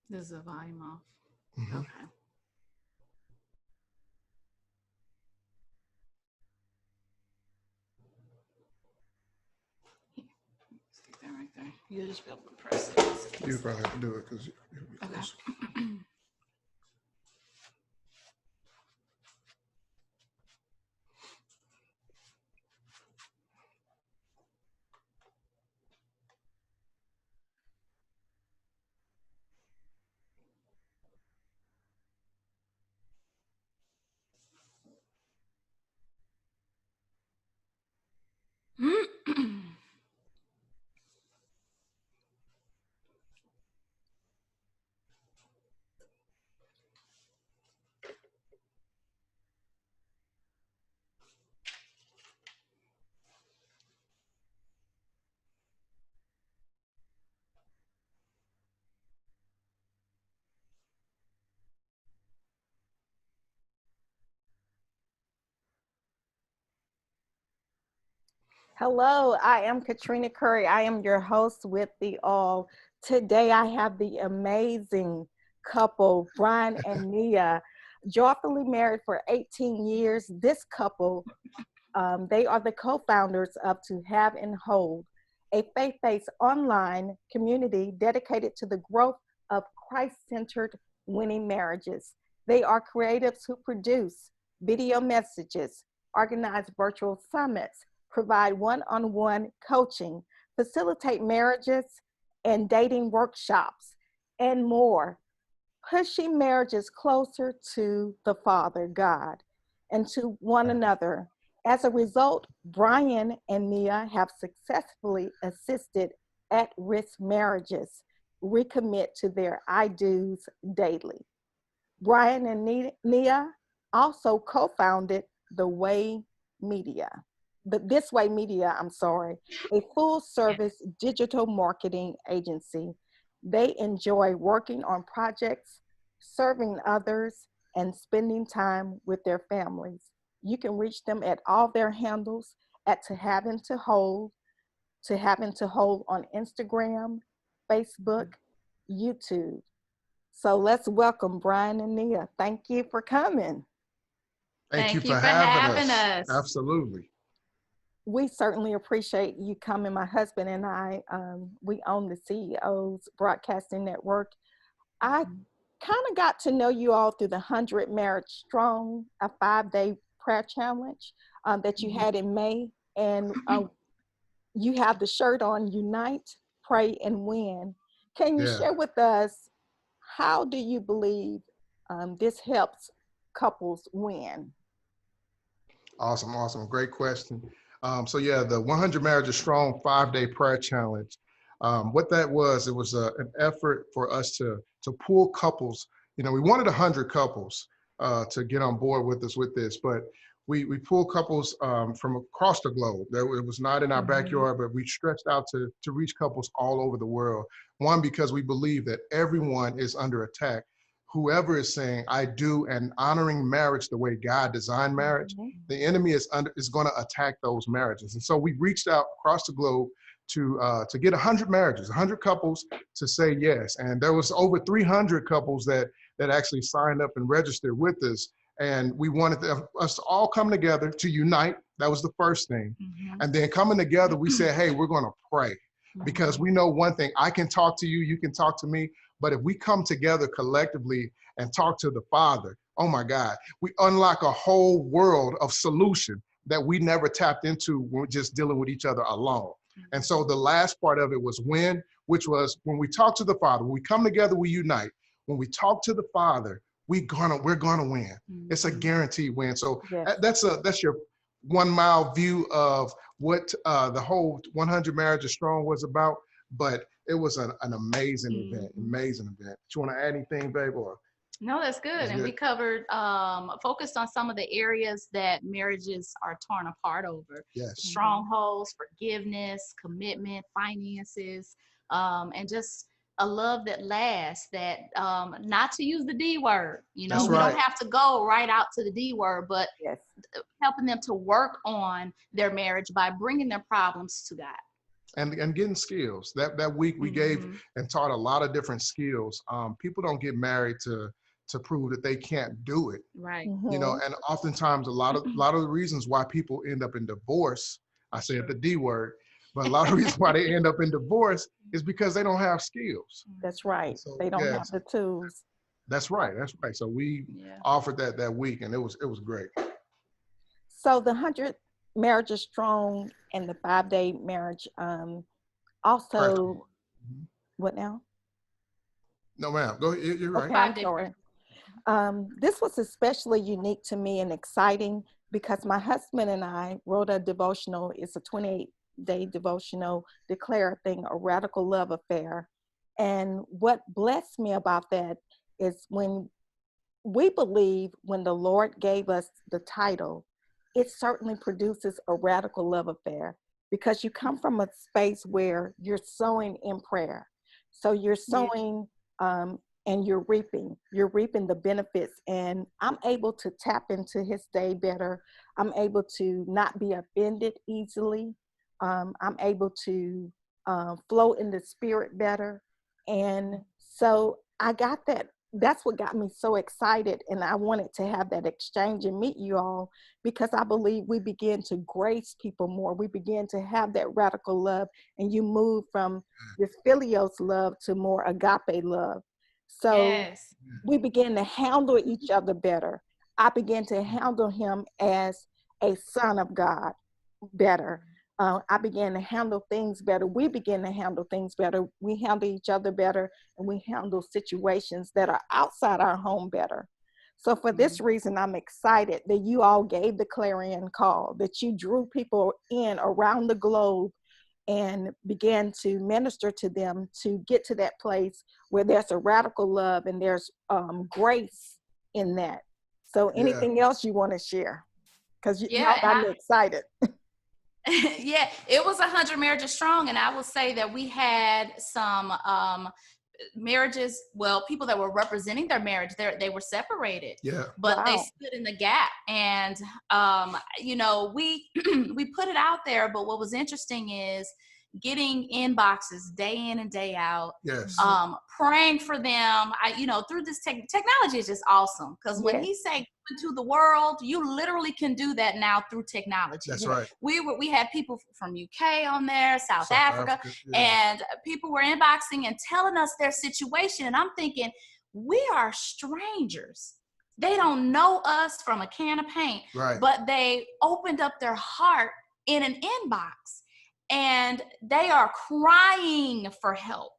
This is the volume off. Mm-hmm. Okay. Here, stick that right there. You'll just be able to press it. You probably have to do it because you'll be Okay. close. Hello, I am Katrina Curry. I am your host with the All. Today I have the amazing couple, Bryan and Nia, joyfully married for 18 years. This couple, they are the co-founders of To Have and Hold, a faith-based online community dedicated to the growth of Christ-centered winning marriages. They are creatives who produce video messages, organize virtual summits, provide one-on-one coaching, facilitate marriages and dating workshops, and more, pushing marriages closer to the Father God and to one another. As a result, Bryan and Nia have successfully assisted at risk marriages recommit to their I do's daily. Bryan and Nia also co founded The Way Media. This Way Media, I'm sorry, a full service digital marketing agency. They enjoy working on projects, serving others, and spending time with their families. You can reach them at all their handles at To Having to Hold on Instagram, Facebook, YouTube. So let's welcome Bryan and Nia. Thank you for coming. Thank you Thank you for for having having us. us. Absolutely. We certainly appreciate you coming. My husband and I, we own the CEO's Broadcasting Network. I kind of got to know you all through the 100 Marriage Strong, a 5-day prayer challenge that you had in May. And you have the shirt on, Unite, Pray, and Win. Can you Yeah. share with us, how do you believe this helps couples win? Awesome. Awesome. Great question. So yeah, the 100 Marriages Strong 5-day prayer challenge. What that was, it was an effort for us to pull couples. You know, we wanted 100 couples to get on board with us with this, but we pulled couples from across the globe. It was not in our backyard, but we stretched out to reach couples all over the world. One, because we believe that everyone is under attack. Whoever is saying I do and honoring marriage the way God designed marriage, the enemy is going to attack those marriages. And so we reached out across the globe to get 100 marriages, 100 couples to say yes. And there was over 300 couples that actually signed up and registered with us. And we wanted us to all come together to unite. That was the first thing. And then coming together, we said, hey, we're going to pray, because we know one thing: I can talk to you, you can talk to me. But if we come together collectively and talk to the Father, oh my God, we unlock a whole world of solution that we never tapped into when we're just dealing with each other alone. And so the last part of it was win, which was when we talk to the Father, when we come together, we unite. When we talk to the Father, we're gonna win. It's a guaranteed win. So Yes. that's your 1 mile view of what the whole 100 Marriages Strong was about. But it was an amazing event, amazing event. Do you want to add anything, babe? Or No, that's good. And we covered, focused on some of the areas that marriages are torn apart over: yes, strongholds, forgiveness, commitment, finances, and just a love that lasts, that not to use the D word, that's we right. don't have to go right out to the D word, but Yes. helping them to work on their marriage by bringing their problems to God. and getting skills. That week we gave and taught a lot of different skills. People don't get married to prove that they can't do it. Right. You know, and oftentimes a lot of the reasons why people end up in divorce, I say it the D word, but a lot of reasons why they end up in divorce is because they don't have skills. That's right. So They don't have the tools. that's right. So we offered that week, and it was great. So the 100 marriages strong and the 5-day marriage also, what now? No, ma'am. Go ahead. You're right. Okay, I'm sorry. This was especially unique to me and exciting because my husband and I wrote a devotional. It's a 28-day devotional, Declare a Thing, a Radical Love Affair. And what blessed me about that is when we believe when the Lord gave us the title, it certainly produces a radical love affair because you come from a space where you're sowing in prayer. So you're sowing and you're reaping the benefits. And I'm able to tap into his day better. I'm able to not be offended easily. I'm able to flow in the spirit better. And so I got that. That's what got me so excited. And I wanted to have that exchange and meet you all because I believe we begin to grace people more. We begin to have that radical love, and you move from this philios love to more agape love. So we begin to handle each other better. I began to handle him as a son of God better. I began to handle things better. We begin to handle things better. We handle each other better, and we handle situations that are outside our home better. So for this reason, I'm excited that you all gave the clarion call, that you drew people in around the globe and began to minister to them to get to that place where there's a radical love and there's grace in that. So anything else you want to share? Because y'all got me excited. Yeah, it was 100 marriages strong, and I will say that we had some marriages, well, people that were representing their marriage, they were separated, but they stood in the gap. And you know, we we put it out there, but what was interesting is getting inboxes day in and day out, praying for them. You know, through this technology is just awesome, because when he say into the world, you literally can do that now through technology. That's right. We had people from UK on there, South Africa, and people were inboxing and telling us their situation, and I'm thinking, we are strangers. They don't know us from a can of paint, but they opened up their heart in an inbox, and they are crying for help.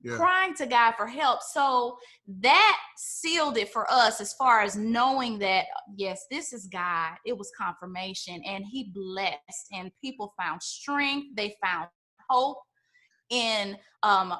Crying to God for help. So that sealed it for us as far as knowing that, yes, this is God. It was confirmation, and he blessed, and people found strength. They found hope in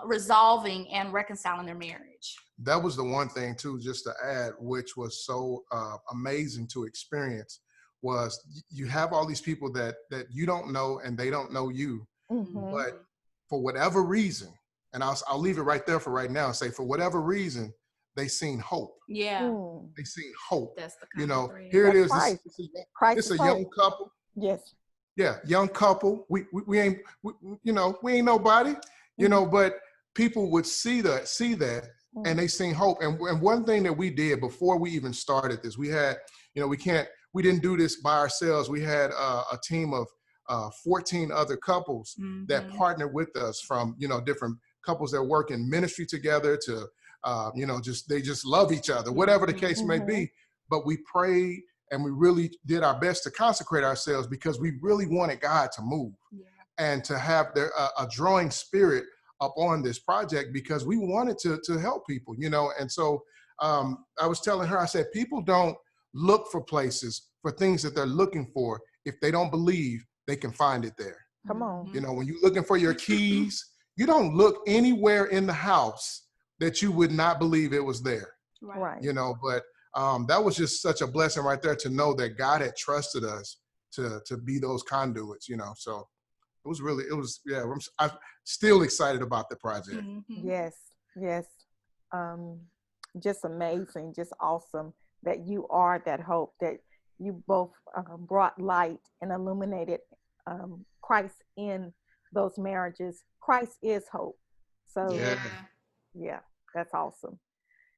resolving and reconciling their marriage. That was the one thing too, just to add, which was so amazing to experience, was you have all these people that you don't know and they don't know you, but for whatever reason, and I'll leave it right there for right now and say, for whatever reason, they seen hope. They seen hope. That's the you know, here it is. This a young couple. Young couple. We ain't, you know, we ain't nobody, you know, but people would see that and they seen hope. And one thing that we did before we even started this, we had, you know, we didn't do this by ourselves. We had a team of 14 other couples that partnered with us, from, you know, different couples that work in ministry together to, you know, they just love each other, whatever the case may be. But we prayed and we really did our best to consecrate ourselves because we really wanted God to move and to have a drawing spirit up on this project, because we wanted to help people, you know. And so I was telling her, I said, people don't look for places for things that they're looking for if they don't believe they can find it there. Come on. You know, when you're looking for your keys, you don't look anywhere in the house that you would not believe it was there. Right. You know, but that was just such a blessing right there, to know that God had trusted us to be those conduits, you know. So it was I'm still excited about the project. Yes. Just amazing, just awesome that you are that hope, that you both brought light and illuminated Christ in those marriages. Christ is hope. So Yeah. yeah, that's awesome.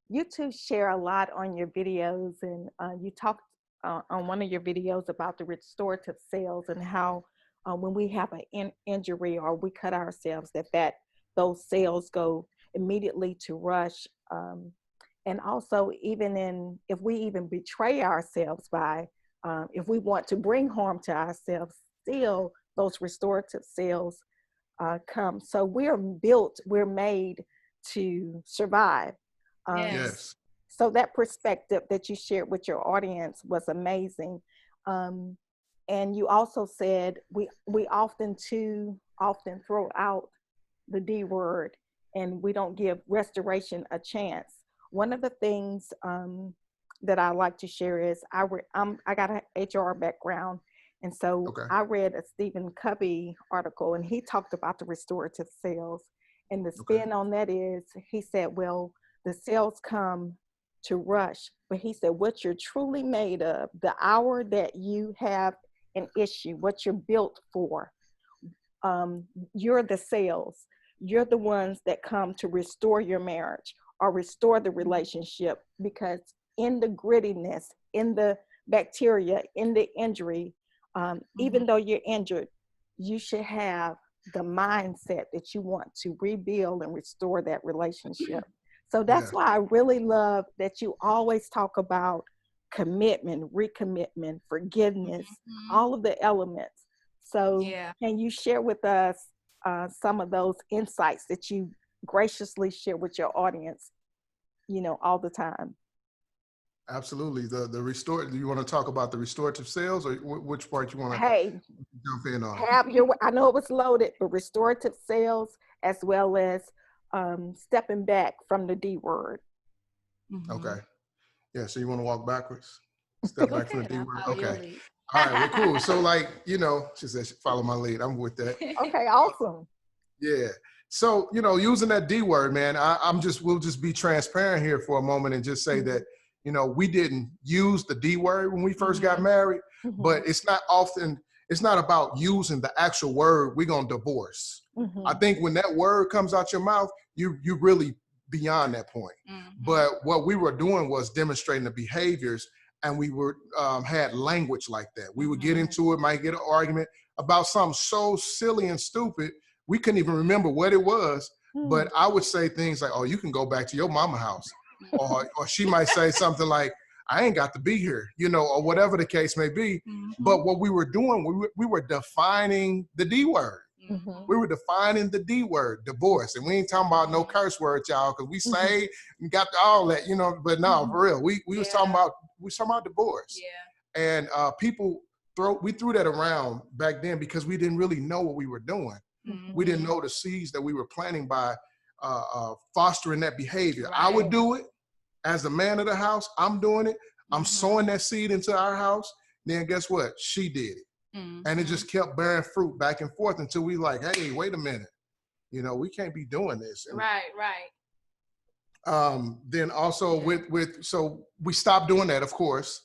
You two share a lot on your videos, and you talked on one of your videos about the restorative sales and how when we have an injury or we cut ourselves, that those sales go immediately to rush. And also, even if we even betray ourselves by, if we want to bring harm to ourselves, still those restorative sales come. So we're made to survive. Yes. So that perspective that you shared with your audience was amazing. And you also said we often throw out the D word, and we don't give restoration a chance. One of the things that I like to share is I got an HR background, and so I read a Stephen Covey article, and he talked about the restorative sales. And the spin on that is, he said, well, the sales come to rush, but he said, what you're truly made of, the hour that you have an issue, what you're built for, you're the sales. You're the ones that come to restore your marriage or restore the relationship, because in the grittiness, in the bacteria, in the injury, even though you're injured, you should have the mindset that you want to rebuild and restore that relationship. So that's why I really love that you always talk about commitment, recommitment, forgiveness, all of the elements. So can you share with us some of those insights that you graciously share with your audience, all the time? Absolutely. The restore. Do you want to talk about the restorative sales, or which part you want to jump in on? I know it was loaded, but restorative sales as well as stepping back from the D word. Okay. Yeah. So you want to walk backwards? Step back from the D word. Okay. All right. Well, cool. So she said, follow my lead. I'm with that. Okay. Awesome. Yeah. So, using that D word, man, we'll just be transparent here for a moment and just say that, we didn't use the D word when we first got married, but it's not about using the actual word, we're going to divorce. I think when that word comes out your mouth, you're really beyond that point. But what we were doing was demonstrating the behaviors, and we had language like that. We would get into it, might get an argument about something so silly and stupid, we couldn't even remember what it was. But I would say things like, oh, you can go back to your mama house. Or she might say something like, I ain't got to be here, or whatever the case may be. But what we were doing, we were defining the D word. We were defining the D word, divorce. And we ain't talking about no curse words, y'all, because we say and got all that, but no, for real. We was talking about divorce. And we threw that around back then because we didn't really know what we were doing. We didn't know the seeds that we were planting by fostering that behavior. I would do it as the man of the house. I'm doing it. I'm sowing that seed into our house. Then guess what? She did it. And it just kept bearing fruit back and forth until we like, hey, wait a minute. We can't be doing this. And, then also so we stopped doing that, of course,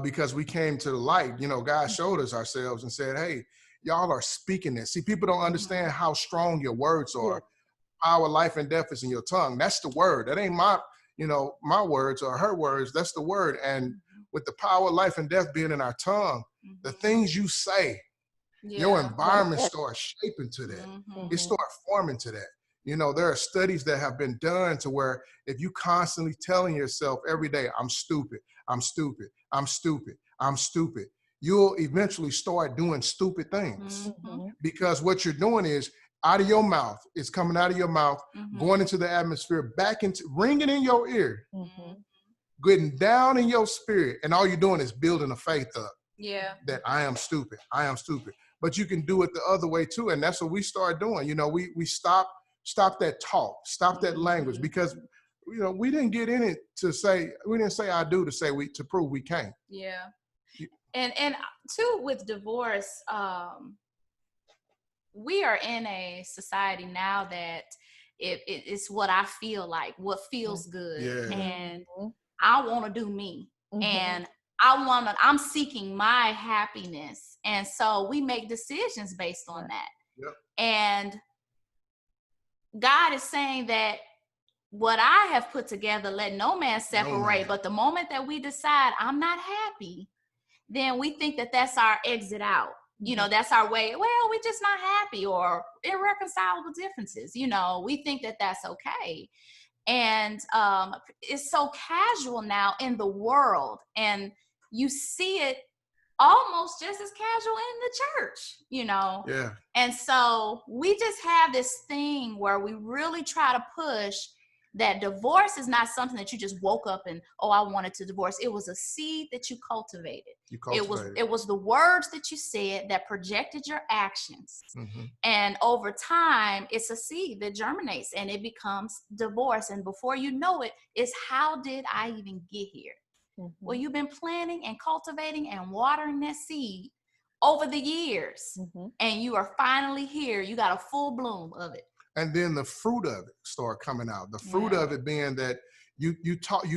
because we came to the light. God showed us ourselves and said, hey, y'all are speaking this. See, people don't understand how strong your words are. Power, life, and death is in your tongue. That's the word. That ain't my words or her words. That's the word. And with the power, life, and death being in our tongue, the things you say, your environment starts shaping to that. It starts forming to that. There are studies that have been done to where if you constantly telling yourself every day, I'm stupid, I'm stupid, I'm stupid, I'm stupid, you'll eventually start doing stupid things. Because what you're doing is out of your mouth, it's coming out of your mouth, going into the atmosphere, back into, ringing in your ear, getting down in your spirit. And all you're doing is building a faith up. That I am stupid. I am stupid. But you can do it the other way too. And that's what we started doing. We stop that talk, stop that language, because we didn't get in it to say, we didn't say I do to say to prove we can't. And too, with divorce, we are in a society now that it's what I feel like, what feels good. And I want to do me. And I'm seeking my happiness. And so we make decisions based on that. And God is saying that what I have put together, let no man separate. No man. But the moment that we decide I'm not happy, then we think that that's our exit out. You know, that's our way. Well, we're just not happy, or irreconcilable differences. You know, we think that that's okay. And it's so casual now in the world. And you see it almost just as casual in the church, you know? Yeah. And so we just have this thing where we really try to push that divorce is not something that you just woke up and, oh, I wanted to divorce. It was a seed that you cultivated. It was the words that you said that projected your actions. And over time, it's a seed that germinates and it becomes divorce. And before you know it, it's how did I even get here? Well, you've been planting and cultivating and watering that seed over the years, and you are finally here. You got a full bloom of it. And then the fruit of it start coming out. The fruit of it being that you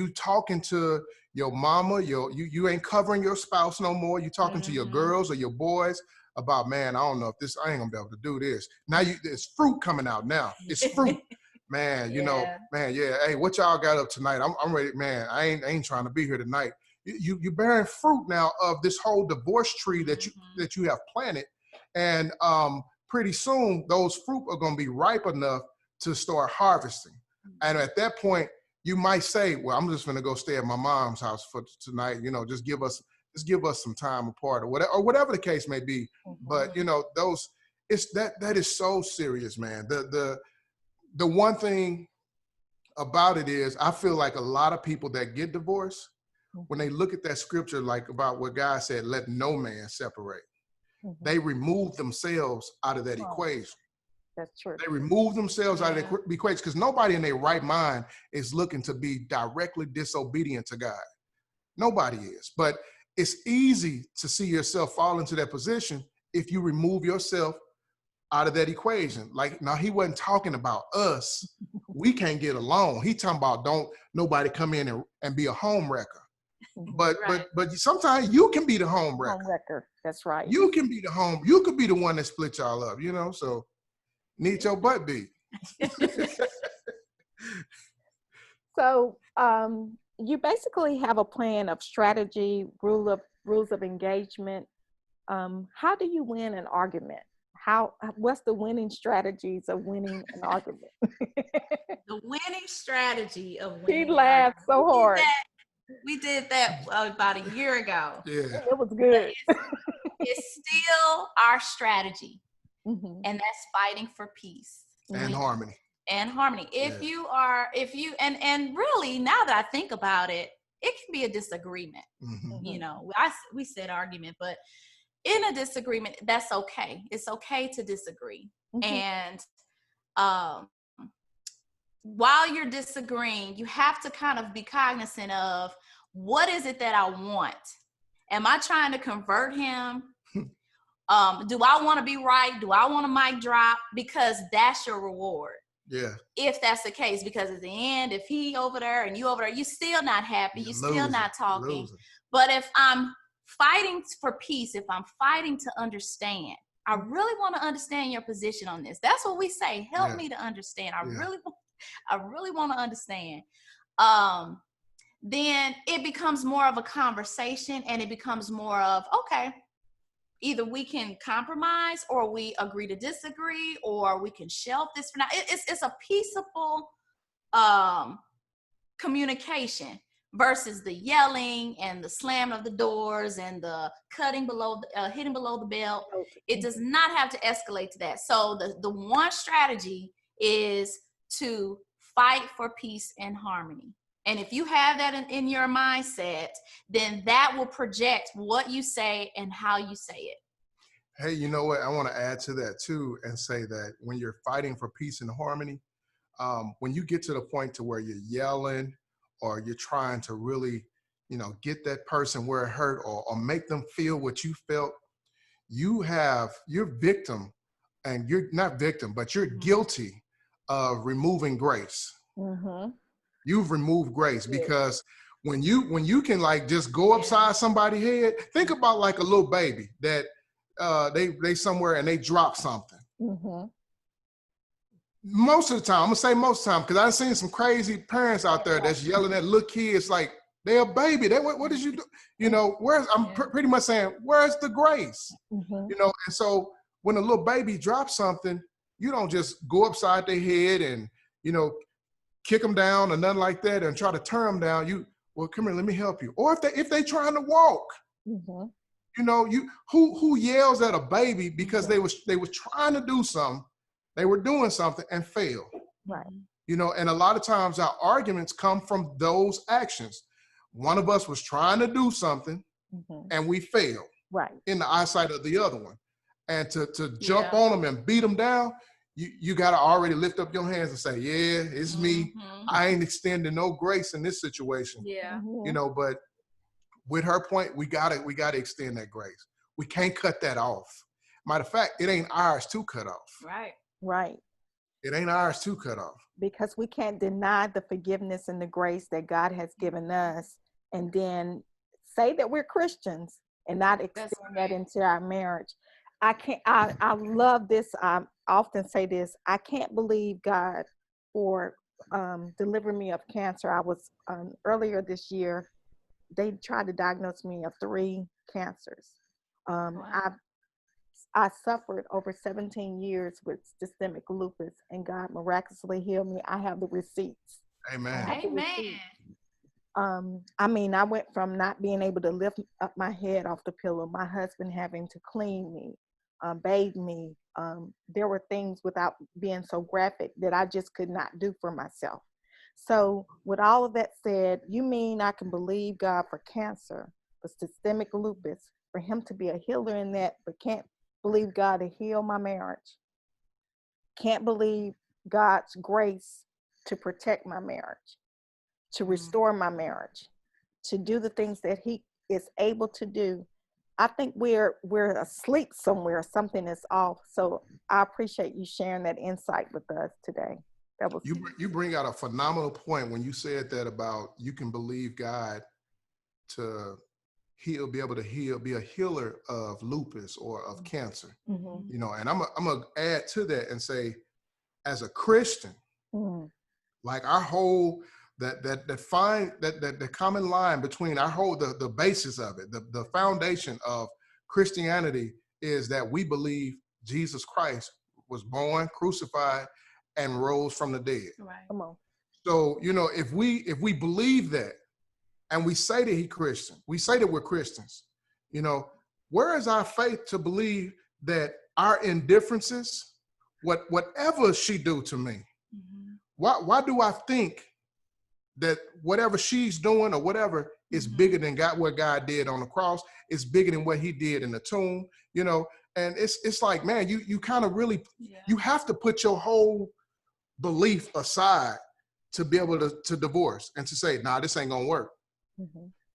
talking to your mama, you ain't covering your spouse no more. You talking to your girls or your boys about, man, I don't know if I ain't gonna be able to do this. Now there's fruit coming out now. It's fruit. Man, you know, man, hey, what y'all got up tonight? I'm ready, man. I ain't trying to be here tonight. You're bearing fruit now of this whole divorce tree that you have planted. And pretty soon those fruit are going to be ripe enough to start harvesting. And at that point, you might say, well, I'm just going to go stay at my mom's house for tonight. You know, just give us some time apart, or whatever the case may be. But you know, that is so serious, man. The one thing about it is, I feel like a lot of people that get divorced, when they look at that scripture, like about what God said, let no man separate. They remove themselves out of that equation. That's true. They remove themselves out of the equation because nobody in their right mind is looking to be directly disobedient to God. Nobody is. But it's easy to see yourself fall into that position if you remove yourself out of that equation. Like, now he wasn't talking about us. We can't get along. He talking about don't nobody come in and be a home wrecker. But sometimes you can be the home wrecker. Home wrecker. That's right. You can be you could be the one that split y'all up, you know, so need your butt beat. So you basically have a plan of strategy, rules of engagement. How do you win an argument? What's the winning strategies of winning an argument? The winning strategy of winning. He laughed so hard. We did that about a year ago. Yeah. It was good. It's still our strategy. And that's fighting for peace. And harmony. And harmony. If you and really, now that I think about it, it can be a disagreement. You know, we said argument, but in a disagreement, that's okay. It's okay to disagree. And while you're disagreeing, you have to kind of be cognizant of, what is it that I want? Am I trying to convert him? Do I want to be right? Do I want a mic drop? Because that's your reward. Yeah. If that's the case, because at the end, if he over there and you over there, you're still not happy. You're still not talking. But if I'm fighting for peace, if I'm fighting to understand, I really want to understand your position on this. That's what we say. Help me to understand. I really want to understand. Then it becomes more of a conversation, and it becomes more of, okay, either we can compromise, or we agree to disagree, or we can shelf this for now. It's a peaceable communication versus the yelling and the slamming of the doors and the hitting below the belt. It does not have to escalate to that. So the one strategy is to fight for peace and harmony. And if you have that in your mindset, then that will project what you say and how you say it. Hey, you know what? I want to add to that too, and say that when you're fighting for peace and harmony, when you get to the point to where you're yelling, or you're trying to really, you know, get that person where it hurt, or make them feel what you felt, you're victim, and you're not victim, but you're guilty of removing grace. You've removed grace, because when you can like just go upside somebody's head, think about like a little baby that they somewhere and they drop something, Mm-hmm. Most of the time, I'm gonna say most of the time, because I've seen some crazy parents out there that's yelling at little kids like they're a baby. What did you do? You know, pretty much saying, where's the grace? Mm-hmm. You know, and so when a little baby drops something, you don't just go upside their head and, you know, kick them down or nothing like that and try to turn them down. Well, come here, let me help you. Or if they trying to walk, Mm-hmm. you know, who yells at a baby because Mm-hmm. they was trying to do something, they were doing something and failed. Right. You know, and a lot of times our arguments come from those actions. One of us was trying to do something Mm-hmm. and we failed. Right. In the eyesight of the other one. And to jump on them and beat them down, you got to already lift up your hands and say, yeah, it's me. I ain't extending no grace in this situation. Yeah. You know, but with her point, we gotta extend that grace. We can't cut that off. Matter of fact, it ain't ours to cut off. Right. Right. It ain't ours to cut off. Because we can't deny the forgiveness and the grace that God has given us and then say that we're Christians and not extend that into our marriage. I love this. I often say this. I can't believe God for delivering me of cancer. I was earlier this year, they tried to diagnose me of 3 cancers. I suffered over 17 years with systemic lupus, and God miraculously healed me. I have the receipts. Amen. I mean, I went from not being able to lift up my head off the pillow, my husband having to clean me, bathe me. There were things, without being so graphic, that I just could not do for myself. So with all of that said, you mean I can believe God for cancer, for systemic lupus, for him to be a healer in that, but can't believe God to heal my marriage? Can't believe God's grace to protect my marriage, to restore my marriage, to do the things that he is able to do. I think we're asleep somewhere. Something is off. So I appreciate you sharing that insight with us today. That was you bring out a phenomenal point when you said that about you can believe God to heal, be able to heal, be a healer of lupus or of cancer. Mm-hmm. You know, and I'm gonna add to that and say, as a Christian, like our whole the common line between our whole the basis of it, the foundation of Christianity is that we believe Jesus Christ was born, crucified, and rose from the dead. Right. Come on. So, you know, if we believe that and we say that he's Christian, we say that we're Christians, you know, where is our faith to believe that our indifferences, whatever she do to me, why do I think that whatever she's doing or whatever is bigger than what God did on the cross? It's bigger than what he did in the tomb, you know? And it's like, man, you kind of really, you have to put your whole belief aside to be able to divorce and to say, nah, this ain't gonna work.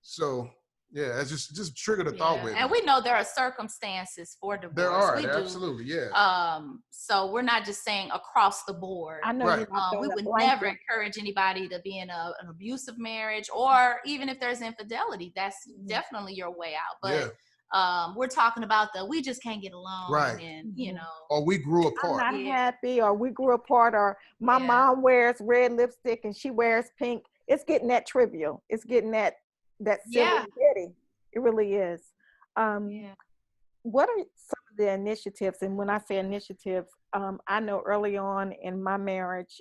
So yeah, it's just triggered a thought with and me. we know there are circumstances for divorce. There are, we absolutely, do. yeah. So we're not just saying across the board. I know Right. We would never encourage anybody to be in an abusive marriage, or even if there's infidelity, that's definitely your way out. But we're talking about we just can't get along, Right. And you know, or we grew apart. I'm not happy, or we grew apart, or my mom wears red lipstick and she wears pink. It's getting that trivial. It's getting that silly petty. It really is. What are some of the initiatives? And when I say initiatives, I know early on in my marriage,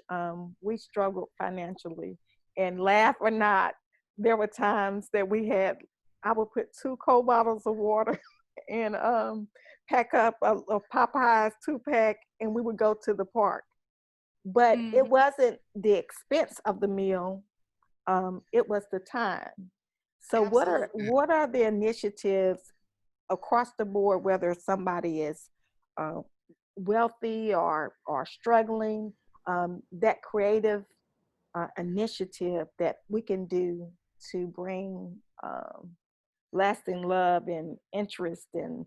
we struggled financially, and laugh or not, there were times that I would put 2 cold bottles of water and pack up a Popeyes 2-pack, and we would go to the park. But it wasn't the expense of the meal. It was the time. So what are the initiatives across the board, whether somebody is wealthy or struggling, that creative initiative that we can do to bring lasting love and interest and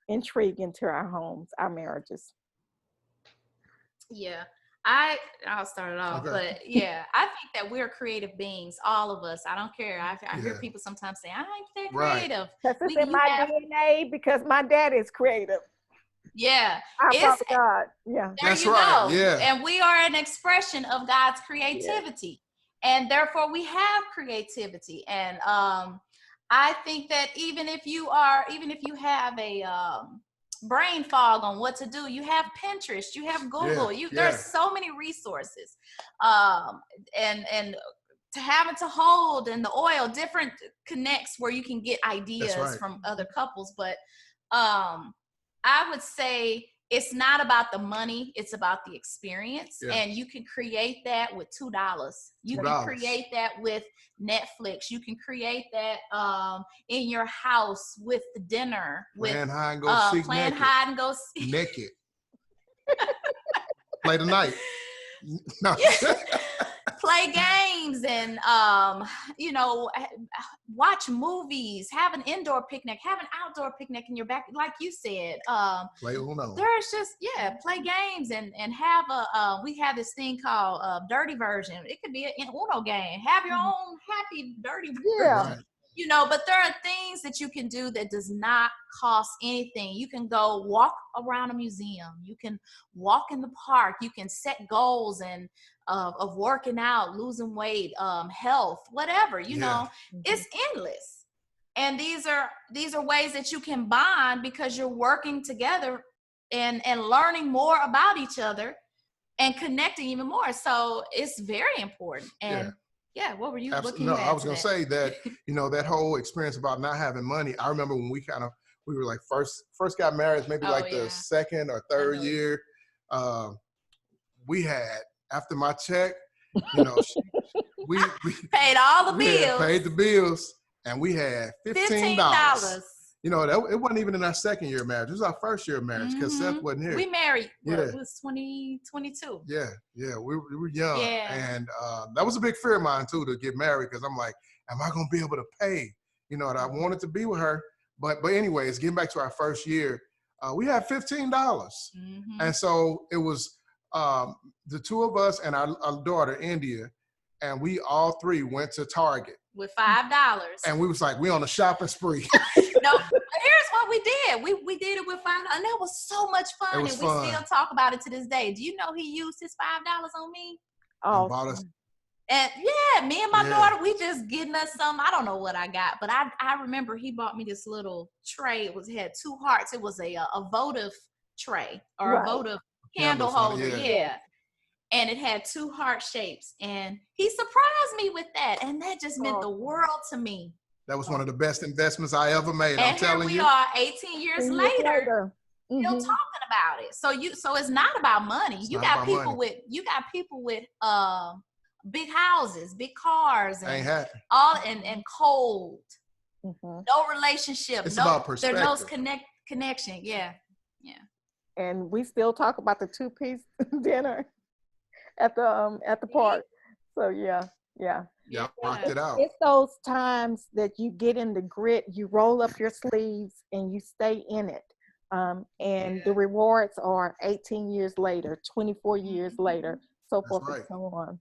intrigue into our homes, our marriages? I'll start it off, but I think that we're creative beings, all of us. I don't care. I hear people sometimes say, I ain't that creative. Because it's in my DNA, because my dad is creative. Yeah. Our It's, Father God. Yeah. there That's you right. go. Yeah. And we are an expression of God's creativity. And therefore we have creativity. And I think that even if you have a brain fog on what to do, you have Pinterest, you have Google, there's so many resources. And to having to hold and the oil, different connects where you can get ideas from other couples. But I would say it's not about the money, it's about the experience. And you can create that with $2. You can create that with Netflix. You can create that in your house with the dinner. Playing hide and go seek naked. Play tonight. No. Play games and watch movies, have an indoor picnic, have an outdoor picnic in your back, like you said. Play Uno. There's just play games and have we have this thing called dirty version. It could be an Uno game. Have your own happy dirty version. Right. But there are things that you can do that does not cost anything. You can go walk around a museum. You can walk in the park. You can set goals and of working out, losing weight, health, whatever, it's endless. And these are ways that you can bond because you're working together and learning more about each other and connecting even more. So it's very important. And what were you? Absolutely. What can you add I was going to say that, that whole experience about not having money. I remember when we were like first got married, maybe the second or third year. We had, after my check, we paid all the bills. Paid the bills, and we had $15. It wasn't even in our second year of marriage. It was our first year of marriage because Seth wasn't here. We married. It was 2022. Yeah, we were young, and that was a big fear of mine too, to get married, because I'm like, am I gonna be able to pay? And I wanted to be with her, but anyways, getting back to our first year, we had $15, and so it was the two of us and our daughter India, and we all three went to Target with $5, and we was like, we on a shopping spree. No, here's what we did. We did it with $5, and that was so much fun. And we still talk about it to this day. Do you know he used his $5 on me? Oh, and bought us. And me and my daughter, we just getting us some. I don't know what I got, but I remember he bought me this little tray. It had 2 hearts. It was a votive tray or a votive candle holder. And it had 2 heart shapes, and he surprised me with that, and that just meant the world to me. That was one of the best investments I ever made. I'm telling you. And here we are 18 years later, still talking about it. So it's not about money. You got people with big houses, big cars, and all and cold. No relationship. It's about perspective. There's no connection. Yeah. And we still talk about the 2-piece dinner at the park. So yeah, rocked it out. It's those times that you get in the grit, you roll up your sleeves, and you stay in it. And the rewards are 18 years later, 24 years later, so forth and so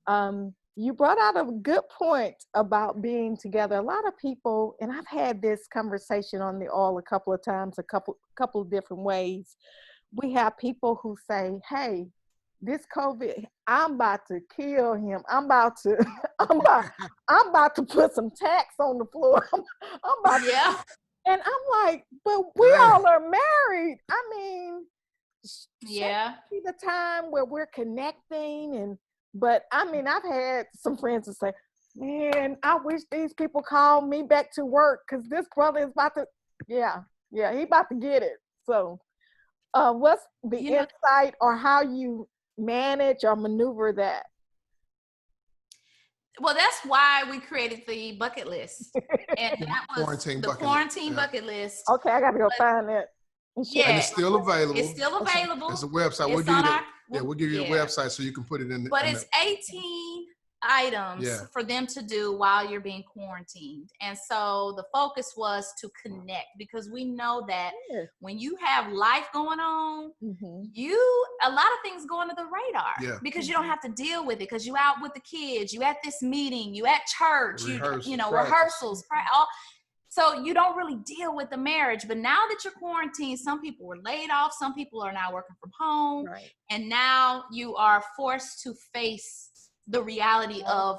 on. You brought out a good point about being together. A lot of people, and I've had this conversation on the All a couple of times, a couple of different ways. We have people who say, hey, this COVID, I'm about to kill him. I'm about to put some tax on the floor. I'm about to, and I'm like, but we all are married. I mean, see the time where we're connecting, but I mean, I've had some friends that say, man, I wish these people called me back to work because this brother is about to, he about to get it. So what's the insight or how you manage or maneuver that? Well, that's why we created the bucket list. And that was the quarantine bucket list. Okay, I got to go find that. Yeah. And it's still available. It's still available. It's a website. We'll give you the website so you can put it in. But it's 18 items for them to do while you're being quarantined. And so the focus was to connect, because we know that when you have life going on, a lot of things go under the radar because you don't have to deal with it, because you out with the kids, you at this meeting, you at church, rehearsals. So you don't really deal with the marriage. But now that you're quarantined, some people were laid off, some people are now working from home, Right. and now you are forced to face the reality of,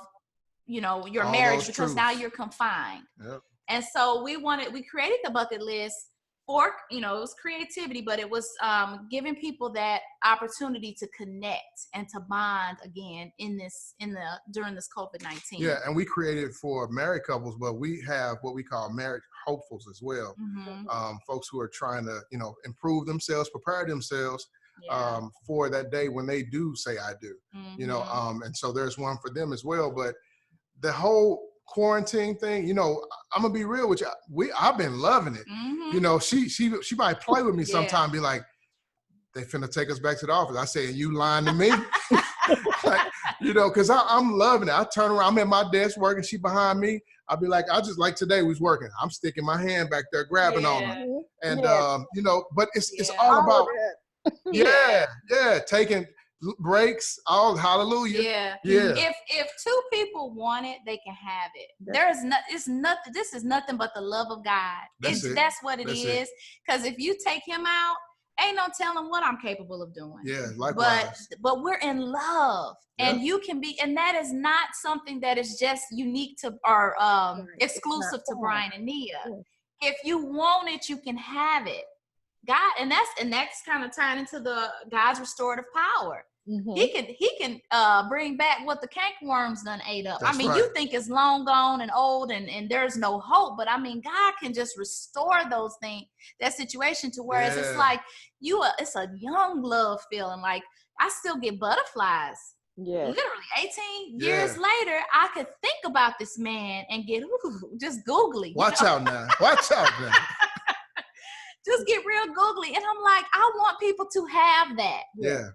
you know, your All marriage, those because now truths. you're confined. Yep. And so we created the bucket list for, you know, it was creativity, but it was giving people that opportunity to connect and to bond again during this COVID-19. Yeah, and we created for married couples, but we have what we call marriage hopefuls as well. Folks who are trying to, you know, improve themselves, prepare themselves for that day when they do say I do. You know, and so there's one for them as well. But the whole quarantine thing, you know, I'm gonna be real with you. I've been loving it. You know, she might play with me sometime, be like, they finna take us back to the office. I say, you lying to me? Like, you know, because I'm loving it. I turn around, I'm at my desk working, she behind me. I'll be like, I just like today we was working. I'm sticking my hand back there, grabbing on her. And, you know, but it's all about, taking breaks, all hallelujah. If two people want it, they can have it. This is nothing but the love of God. That's what it is. Because if you take him out, ain't no telling what I'm capable of doing. Yeah, likewise. But we're in love, and you can be, and that is not something that is just unique to or exclusive to Bryan and Nia. If you want it, you can have it. God, and that's kind of tied into the God's restorative power. He can bring back what the cank worms done ate up. That's you think it's long gone and old and there's no hope, but God can just restore those things, that situation, to whereas it's like it's a young love feeling. Like I still get butterflies. Literally 18 years later, I could think about this man and get just googly. Watch out now. Just get real googly. And I'm like, I want people to have that. Yeah.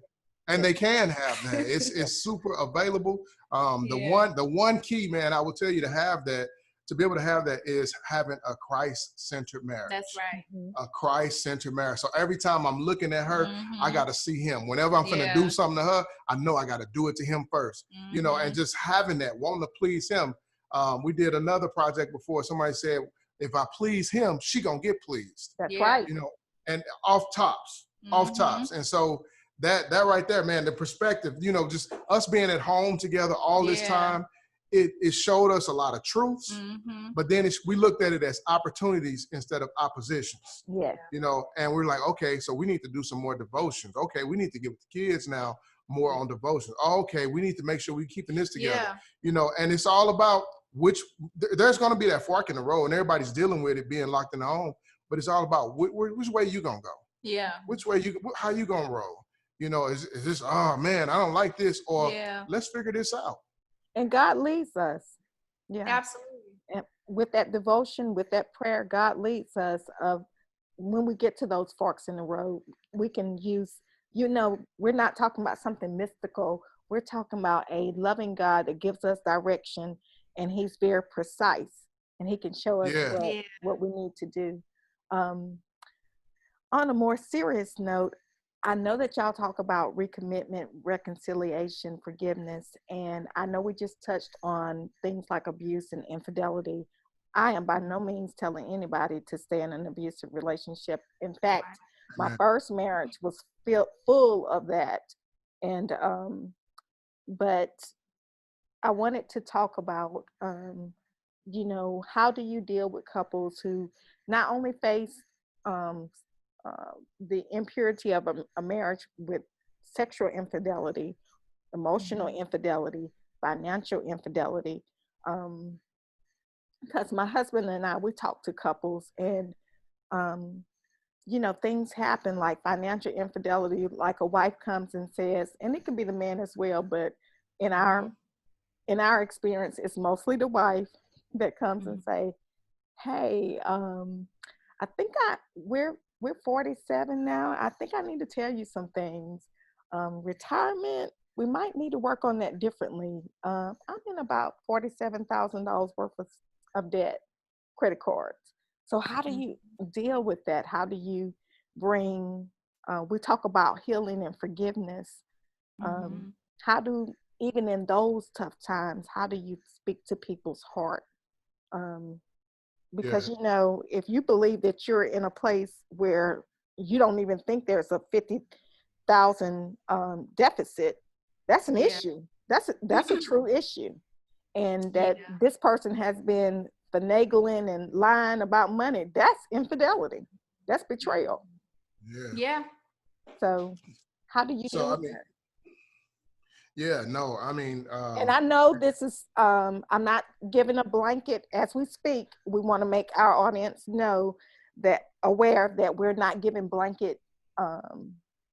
And they can have that. It's super available. The one key, man, I will tell you to be able to have that is having a Christ-centered marriage. That's right. A Christ-centered marriage. So every time I'm looking at her, I got to see him. Whenever I'm finna do something to her, I know I got to do it to him first. You know, and just having that, wanting to please him. We did another project before. Somebody said, if I please him, she gonna get pleased. That's right. You know, and off tops. And so that right there, man, the perspective, you know, just us being at home together all this time, it showed us a lot of truths, but then we looked at it as opportunities instead of oppositions. You know, and we're like, okay, so we need to do some more devotions. Okay, we need to get with the kids now more on devotions. Okay, we need to make sure we're keeping this together. You know, and it's all about there's going to be that fork in the road, and everybody's dealing with it being locked in the home, but it's all about which way you going to go. Which way how you going to roll? You know, is this, oh man, I don't like this, or let's figure this out. And God leads us. Absolutely. And with that devotion, with that prayer, God leads us. When we get to those forks in the road, we can use, you know, we're not talking about something mystical. We're talking about a loving God that gives us direction, and he's very precise, and he can show us what we need to do. On a more serious note, I know that y'all talk about recommitment, reconciliation, forgiveness, and I know we just touched on things like abuse and infidelity. I am by no means telling anybody to stay in an abusive relationship. In fact, my first marriage was full of that. And, but I wanted to talk about, you know, how do you deal with couples who not only face the impurity of a marriage with sexual infidelity, emotional infidelity, financial infidelity. Because my husband and I, we talk to couples, and you know, things happen like financial infidelity, like a wife comes and says, and it can be the man as well, but in our experience, it's mostly the wife that comes and say, hey, I think we're 47 now. I think I need to tell you some things. Retirement, we might need to work on that differently. I'm in about $47,000 worth of debt, credit cards. So how do you deal with that? How do you bring, we talk about healing and forgiveness. How do, even in those tough times, how do you speak to people's heart? Because, you know, if you believe that you're in a place where you don't even think there's a 50,000 deficit, that's an issue. That's a true issue. And that this person has been finagling and lying about money, that's infidelity. That's betrayal. Yeah. So how do you deal with that? Yeah, no, I mean, and I know this is, I'm not giving a blanket as we speak. We want to make our audience know that, aware that we're not giving blanket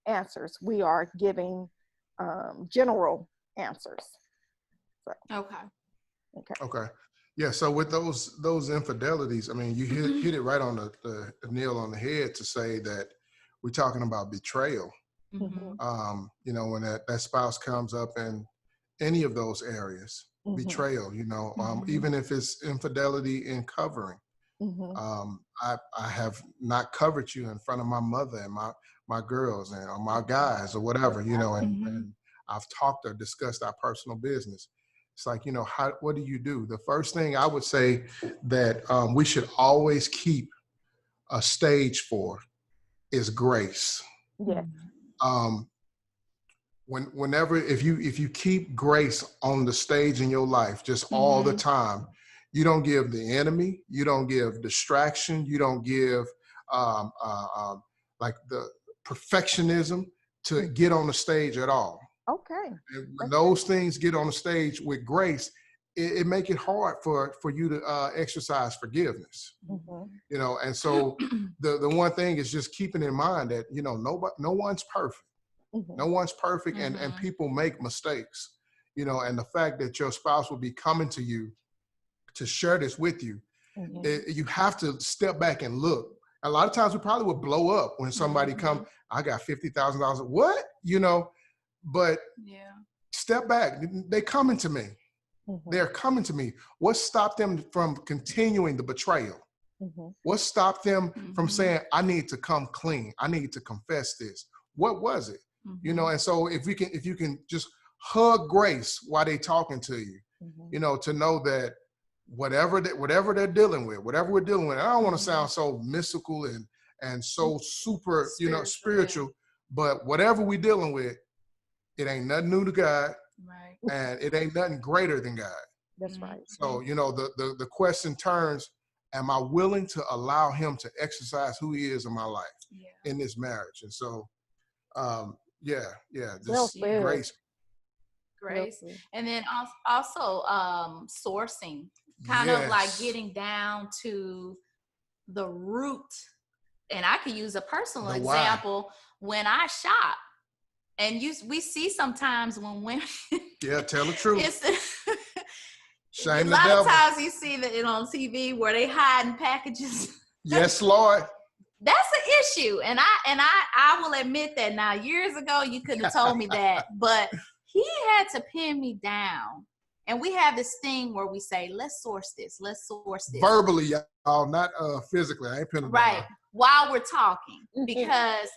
answers. We are giving general answers. So. Okay. Yeah. So with those infidelities, I mean, you hit it right on the nail on the head to say that we're talking about betrayal. You know, when that spouse comes up in any of those areas, betrayal, you know, even if it's infidelity in covering. I have not covered you in front of my mother and my girls and or my guys or whatever, you know, and I've talked or discussed our personal business. It's like, you know, what do you do? The first thing I would say that we should always keep a stage for is grace. Yeah. Whenever if you keep grace on the stage in your life just all the time, you don't give the enemy, you don't give distraction, you don't give like the perfectionism to get on the stage at all. Okay. And when those things get on the stage with grace, it make it hard for you to exercise forgiveness. You know, and so the one thing is just keeping in mind that, you know, no one's perfect. No one's perfect, and people make mistakes, you know, and the fact that your spouse will be coming to you to share this with you, you have to step back and look. A lot of times we probably would blow up when somebody come, I got $50,000. What? You know, but step back. They coming to me. They're coming to me. What stopped them from continuing the betrayal? What stopped them from saying, I need to come clean. I need to confess this. What was it? You know, and so if you can just hug grace while they talking to you, you know, to know that whatever they're dealing with, whatever we're dealing with, I don't want to sound so mystical and so super, you know, spiritual, but whatever we're dealing with, it ain't nothing new to God, and it ain't nothing greater than God. That's right. So, you know, the question turns, am I willing to allow him to exercise who he is in my life in this marriage? And so, just grace. And then also sourcing, kind of like getting down to the root. And I could use a personal example. When I shop, and we see sometimes when women tell the truth. Shame a the lot devil. of times you see that on TV where they hiding packages. Yes, Lord. That's an issue. And I will admit that now. Years ago, you could have told me that, but he had to pin me down. And we have this thing where we say, let's source this. Let's source this. Verbally, y'all, not physically. I ain't pinning down. While we're talking, because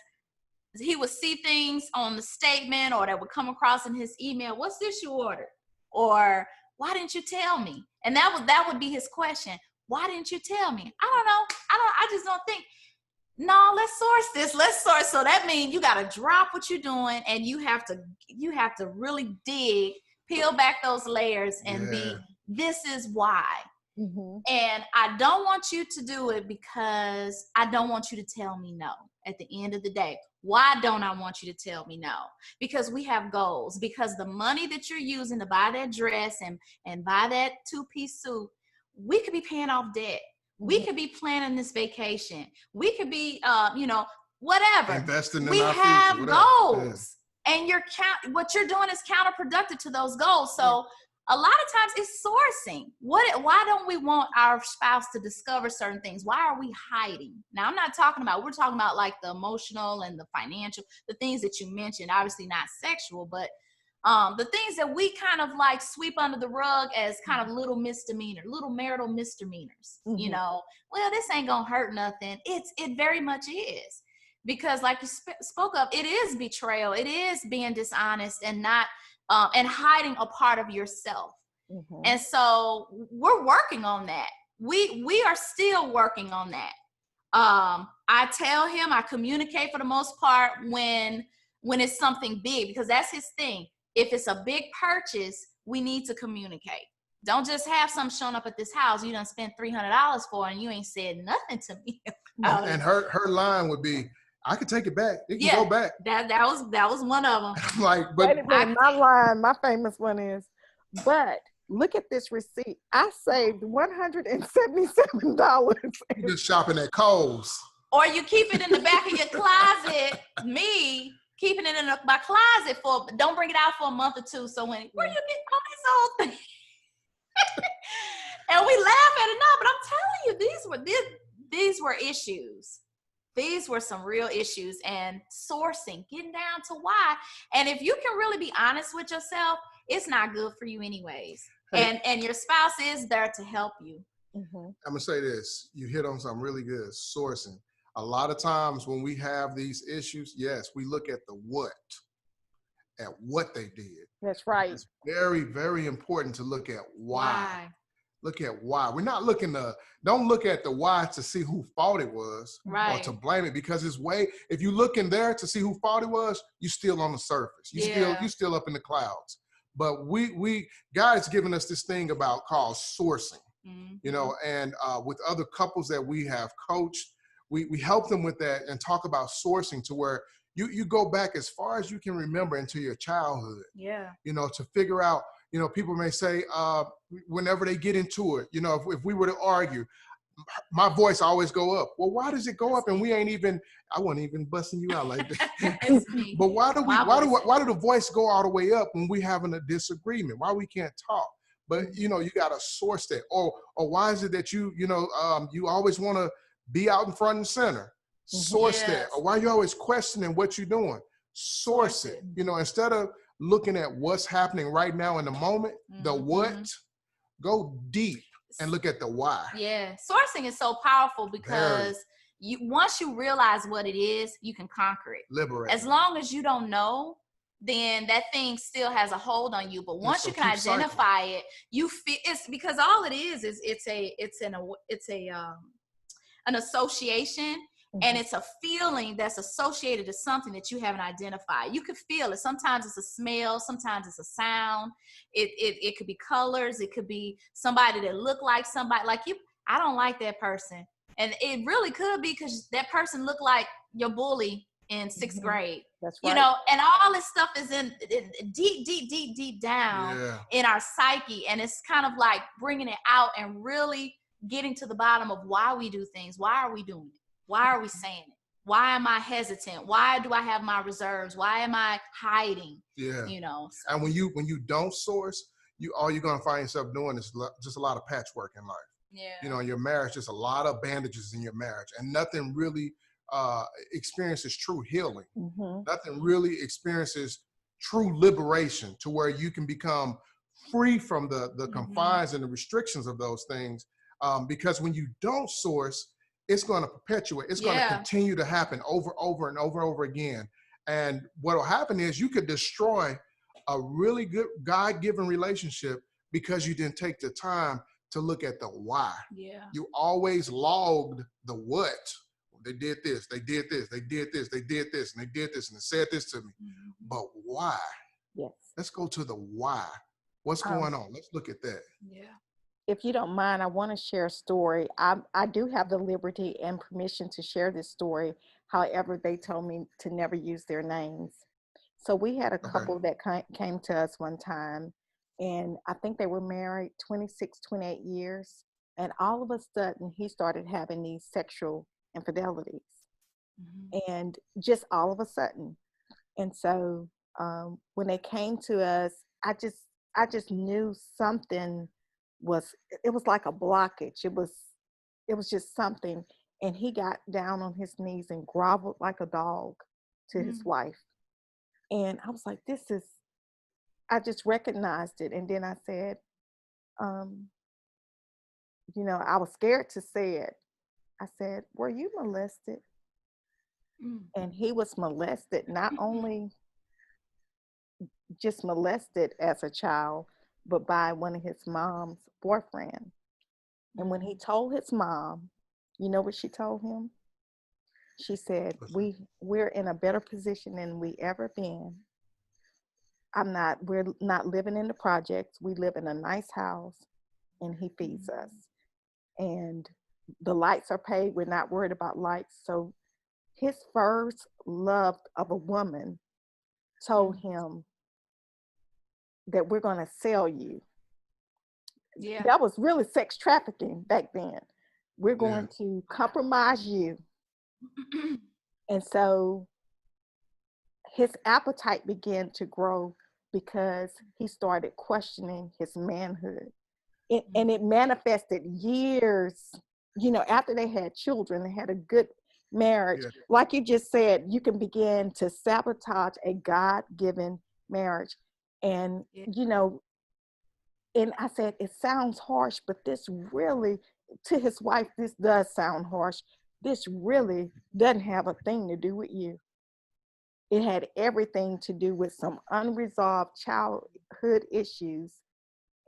he would see things on the statement or that would come across in his email. What's this you ordered? Or why didn't you tell me? And that would be his question. Why didn't you tell me? I don't know. I just don't think. No, let's source this. Let's source. So that means you got to drop what you're doing, and you have to really dig, peel back those layers, and this is why. And I don't want you to do it because I don't want you to tell me no at the end of the day. Why don't I want you to tell me no? Because we have goals. Because the money that you're using to buy that dress and buy that 2-piece suit, we could be paying off debt. We could be planning this vacation. We could be, whatever. Investing in we our have future, goals, and what you're doing is counterproductive to those goals. So a lot of times it's sourcing. Why don't we want our spouse to discover certain things? Why are we hiding? Now, we're talking about like the emotional and the financial, the things that you mentioned, obviously not sexual, but the things that we kind of like sweep under the rug as kind of little marital misdemeanors, you know, well, this ain't gonna hurt nothing. It very much is, because like you spoke of, it is betrayal. It is being dishonest and not, and hiding a part of yourself. And so we're working on that, we are still working on that. I tell him, I communicate for the most part when it's something big, because that's his thing. If it's a big purchase, we need to communicate. Don't just have something showing up at this house you done spent $300 for and you ain't said nothing to me. And her line would be, I could take it back. It can go back. That was one of them. Like, but wait a minute, my famous one is, but look at this receipt. I saved $177. you just shopping at Kohl's. Or you keep it in the back of your closet. Me keeping it in my closet don't bring it out for a month or two. So where you get all these old things? And we laugh at it now, but I'm telling you, these were issues. These were some real issues, and sourcing, getting down to why. And if you can really be honest with yourself, it's not good for you anyways. Hey. And your spouse is there to help you. Mm-hmm. I'm gonna say this, you hit on something really good, sourcing. A lot of times when we have these issues, yes, we look at the what they did. That's right. It's very, very important to look at why. Look at why. We're not don't look at the why to see who fault it was, right, or to blame it, because if you look in there to see who fault it was, you're still on the surface. You still up in the clouds. But God's given us this thing called sourcing, mm-hmm. And with other couples that we have coached, we help them with that and talk about sourcing to where you go back as far as you can remember into your childhood. Yeah. To figure out, people may say, whenever they get into it, if we were to argue, my voice always go up. Well, why does it go up? And I wasn't even busting you out like that. But why do the voice go all the way up when we having a disagreement? Why we can't talk? But, you got to source that. Or why is it that you always want to be out in front and center? Source that. Or why are you always questioning what you're doing? Source it. Instead of looking at what's happening right now in the moment, mm-hmm. the what, go deep and look at the why. Yeah. Sourcing is so powerful because once you realize what it is, you can conquer it. Liberate. As long as you don't know, then that thing still has a hold on you. But once you can identify it, you feel it's because all it is it's an association. Mm-hmm. And it's a feeling that's associated to something that you haven't identified. You could feel it. Sometimes it's a smell. Sometimes it's a sound. It could be colors. It could be somebody that looked like somebody like you. I don't like that person. And it really could be because that person looked like your bully in sixth mm-hmm. grade. That's right. And all this stuff is in deep down in our psyche. And it's kind of like bringing it out and really getting to the bottom of why we do things. Why are we doing it? Why are we saying it? Why am I hesitant? Why do I have my reserves? Why am I hiding? Yeah. So. And when you don't source, all you're gonna find yourself doing is just a lot of patchwork in life. Yeah. In your marriage, just a lot of bandages in your marriage, and nothing really experiences true healing. Mm-hmm. Nothing really experiences true liberation to where you can become free from the mm-hmm. confines and the restrictions of those things. Because when you don't source, it's going to perpetuate. It's going to continue to happen over and over again. And what will happen is you could destroy a really good God-given relationship because you didn't take the time to look at the why. Yeah. You always logged the what. They did this, they did this, they did this, they did this, and they did this, and they said this to me. Mm-hmm. But why? Yes. Let's go to the why. What's going on? Let's look at that. Yeah. If you don't mind, I want to share a story. I do have the liberty and permission to share this story. However, they told me to never use their names. So we had a couple that came to us one time, and I think they were married 26, 28 years. And all of a sudden, he started having these sexual infidelities. Mm-hmm. And just all of a sudden. And so when they came to us, I just knew something it was like a blockage. It was just something. And he got down on his knees and groveled like a dog to mm-hmm. his wife. And I was like, I just recognized it. And then I said, I was scared to say it. I said, were you molested? Mm. And he was molested, not only just molested as a child, but by one of his mom's boyfriend. And when he told his mom, you know what she told him? She said, we're in a better position than we ever been. We're not living in the projects. We live in a nice house and he feeds us. And the lights are paid. We're not worried about lights. So his first love of a woman told him that we're going to sell you. Yeah. That was really sex trafficking back then. We're going to compromise you. And so his appetite began to grow because he started questioning his manhood. And it manifested years, after they had children, they had a good marriage. Yeah. Like you just said, you can begin to sabotage a God-given marriage. And, and I said, it sounds harsh, but this really, to his wife, this does sound harsh. This really doesn't have a thing to do with you. It had everything to do with some unresolved childhood issues.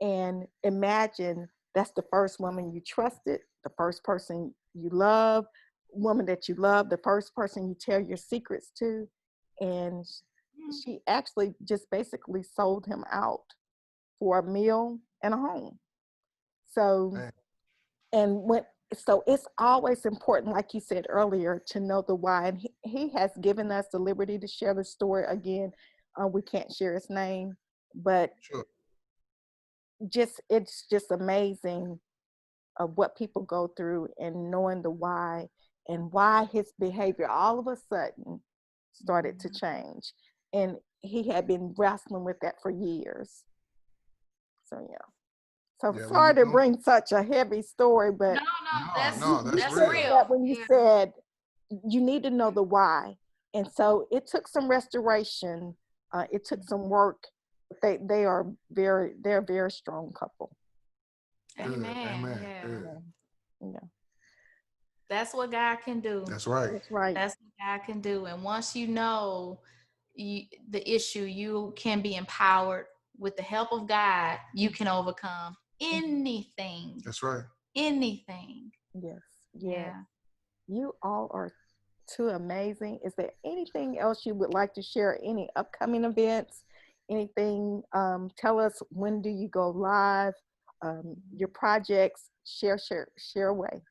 And imagine that's the first woman you trusted, the first person you love, woman that you love, the first person you tell your secrets to. And she actually just basically sold him out for a meal and a home. So, so it's always important, like you said earlier, to know the why. And he has given us the liberty to share the story again. We can't share his name, but it's just amazing of what people go through and knowing the why and why his behavior all of a sudden started to change. And he had been wrestling with that for years. So, sorry to bring such a heavy story, but that's real. real. That when you said you need to know the why. And so it took some restoration. It took some work. They're a very strong couple. Amen. Yeah. That's what God can do. That's right. That's right. That's what God can do. And once you know the issue, you can be empowered. With the help of God, you can overcome anything. That's right. Anything. Yes. Yeah. You all are too amazing. Is there anything else you would like to share? Any upcoming events? Anything? Tell us, when do you go live? Your projects. Share away.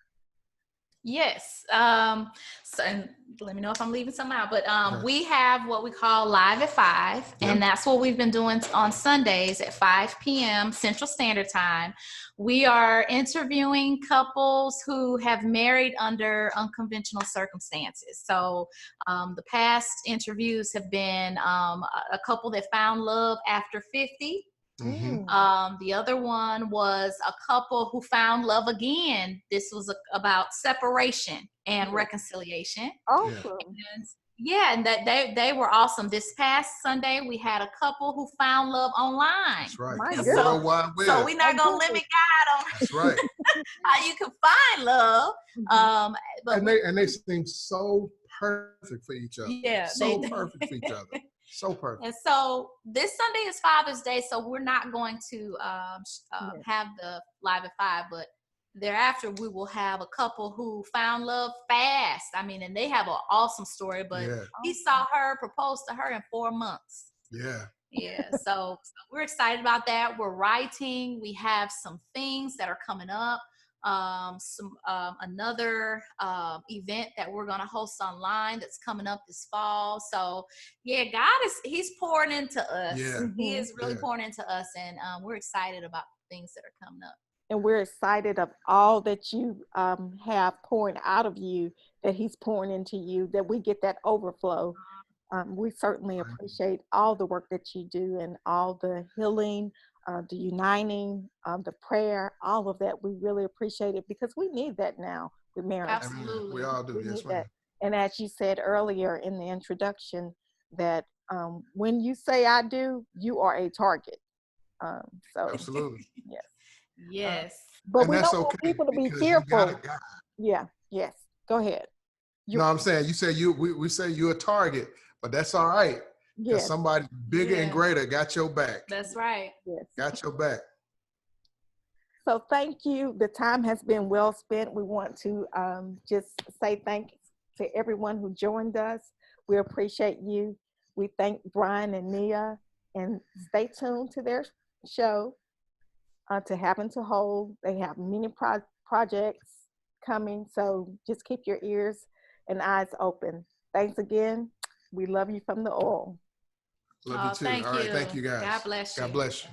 Yes. So, and let me know if I'm leaving something out, but we have what we call Live at 5, and that's what we've been doing on Sundays at 5 p.m. Central Standard Time. We are interviewing couples who have married under unconventional circumstances. So the past interviews have been a couple that found love after 50. The other one was a couple who found love again. This was about separation and reconciliation. Awesome. And that they were awesome. This past Sunday, we had a couple who found love online. That's right. So we're not gonna limit God on that's right. how you can find love. But they seem so perfect for each other. Yeah, so perfect for each other. So perfect. And so this Sunday is Father's Day, so we're not going to have the Live at 5, but thereafter we will have a couple who found love fast. I mean, and they have an awesome story, but he saw her propose to her in 4 months. So we're excited about that. We're writing. We have some things that are coming up. Another event that we're going to host online that's coming up this fall. So God he's pouring into us. He is really pouring into us, and we're excited about things that are coming up. And we're excited of all that you have pouring out of you, that he's pouring into you, that we get that overflow. We certainly appreciate all the work that you do and all the healing, the uniting, the prayer, all of that. We really appreciate it because we need that now with marriage. Absolutely. We all do. Yes, ma'am. And as you said earlier in the introduction, that when you say I do, you are a target. So absolutely. Yes. But we don't want people to be fearful. Yes. Go ahead. No, I'm saying, you say we say you're a target, but that's all right. Because somebody bigger and greater got your back. That's right. Yes. Got your back. So thank you. The time has been well spent. We want to just say thanks to everyone who joined us. We appreciate you. We thank Bryan and Nia, and stay tuned to their show, To Having to Hold. They have many projects coming, so just keep your ears and eyes open. Thanks again. We love you from the oil. Love you too. Thank All right. you. Thank you, guys. God bless you. God bless you.